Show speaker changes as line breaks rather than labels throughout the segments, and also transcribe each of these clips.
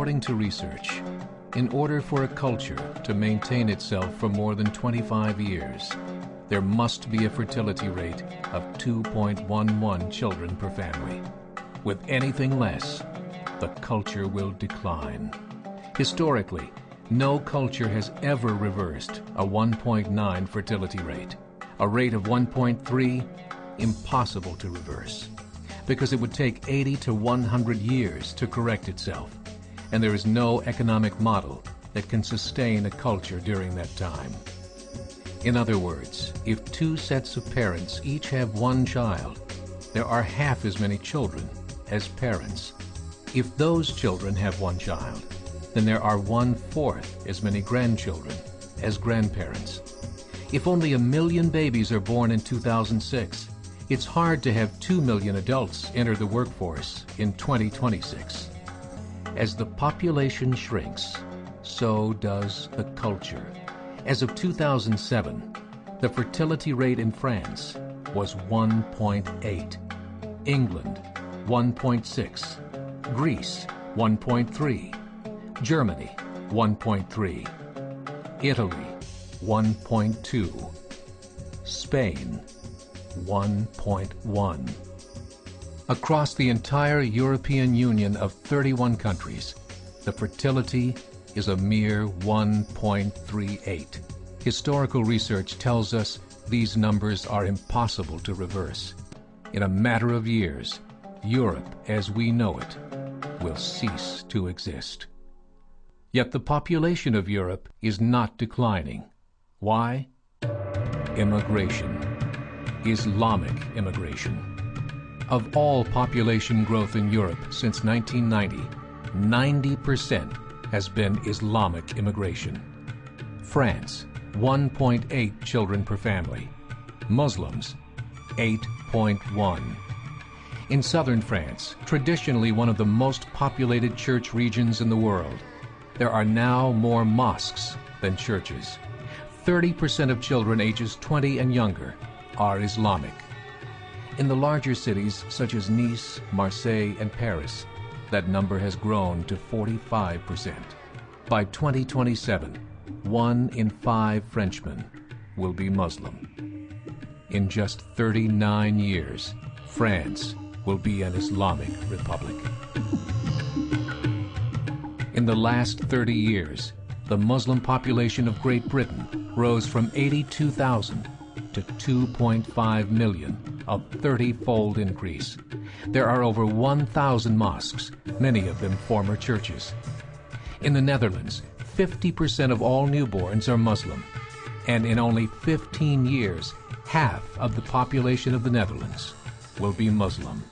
According to research, in order for a culture to maintain itself for more than 25 years, there must be a fertility rate of 2.11 children per family. With anything less, the culture will decline. Historically, no culture has ever reversed a 1.9 fertility rate. A rate of 1.3, impossible to reverse, because it would take 80 to 100 years to correct itself, and there is no economic model that can sustain a culture during that time. In other words, if two sets of parents each have one child, there are half as many children as parents. If those children have one child, then there are 1/4 as many grandchildren as grandparents. If only 1 million babies are born in 2006, it's hard to have 2 million adults enter the workforce in 2026. As the population shrinks, so does the culture. As of 2007, the fertility rate in France was 1.8, England 1.6, Greece 1.3, Germany 1.3, Italy 1.2, Spain 1.1. Across the entire European Union of 31 countries, the fertility is a mere 1.38. Historical research tells us these numbers are impossible to reverse. In a matter of years, Europe as we know it will cease to exist. Yet the population of Europe is not declining. Why? Immigration. Islamic immigration. Of all population growth in Europe since 1990, 90% has been Islamic immigration. France, 1.8 children per family. Muslims, 8.1. In southern France, traditionally one of the most populated church regions in the world, there are now more mosques than churches. 30% of children ages 20 and younger are Islamic. In the larger cities such as Nice, Marseille, and Paris, that number has grown to 45%. By 2027, 1 in 5 Frenchmen will be Muslim. In just 39 years, France will be an Islamic republic. In the last 30 years, the Muslim population of Great Britain rose from 82,000 to 2.5 million, a 30-fold increase. There are over 1,000 mosques, many of them former churches. In the Netherlands, 50% of all newborns are Muslim, and in only 15 years, half of the population of the Netherlands will be Muslim.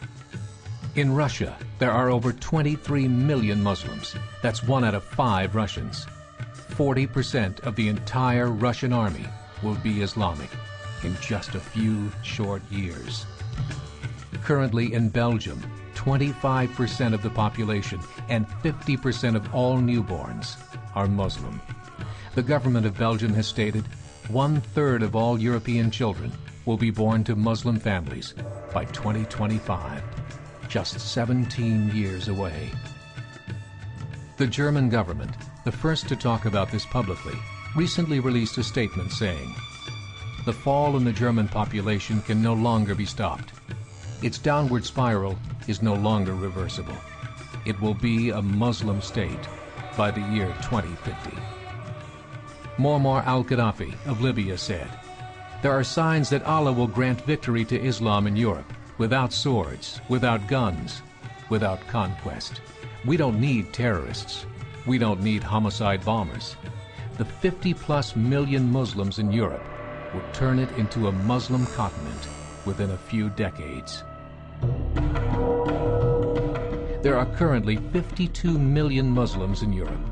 In Russia, there are over 23 million Muslims. That's 1 out of 5 Russians. 40% of the entire Russian army will be Islamic in just a few short years. Currently in Belgium, 25% of the population and 50% of all newborns are Muslim. The government of Belgium has stated 1/3 of all European children will be born to Muslim families by 2025, just 17 years away. The German government, the first to talk about this publicly, recently released a statement saying, "The fall in the German population can no longer be stopped. Its downward spiral is no longer reversible. It will be a Muslim state by the year 2050. Muammar al-Gaddafi of Libya said, "There are signs that Allah will grant victory to Islam in Europe without swords, without guns, without conquest. We don't need terrorists. We don't need homicide bombers. The 50+ million Muslims in Europe will turn it into a Muslim continent within a few decades." There are currently 52 million Muslims in Europe.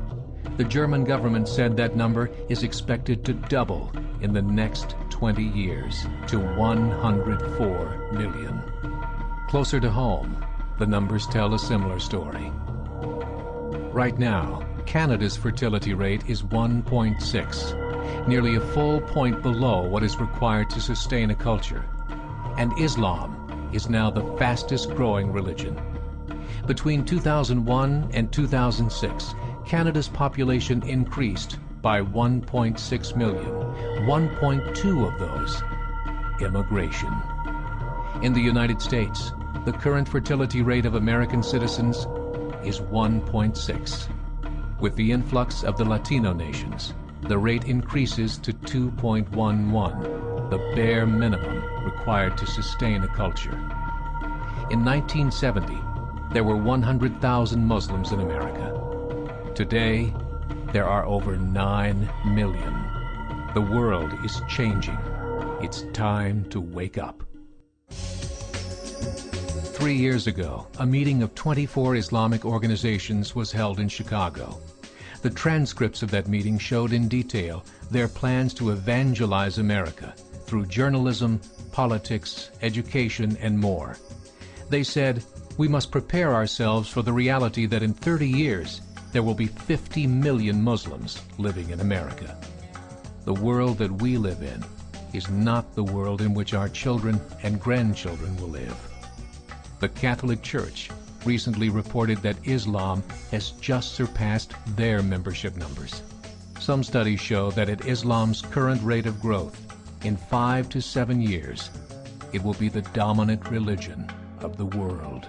The German government said that number is expected to double in the next 20 years to 104 million. Closer to home, the numbers tell a similar story. Right now, Canada's fertility rate is 1.6, nearly a full point below what is required to sustain a culture. And Islam is now the fastest growing religion. Between 2001 and 2006, Canada's population increased by 1.6 million, 1.2 of those immigration. In the United States, the current fertility rate of American citizens is 1.6. With the influx of the Latino nations, the rate increases to 2.11, the bare minimum required to sustain a culture. In 1970, there were 100,000 Muslims in America. Today, there are over 9 million. The world is changing. It's time to wake up. 3 years ago, a meeting of 24 Islamic organizations was held in Chicago. The transcripts of that meeting showed in detail their plans to evangelize America through journalism, politics, education, and more. They said, we must prepare ourselves for the reality that in 30 years, there will be 50 million Muslims living in America. The world that we live in is not the world in which our children and grandchildren will live. The Catholic Church recently reported that Islam has just surpassed their membership numbers. Some studies show that at Islam's current rate of growth, in 5 to 7 years, it will be the dominant religion of the world.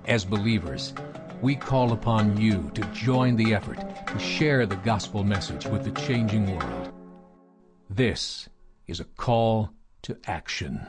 As believers, we call upon you to join the effort to share the gospel message with the changing world. This is a call to action.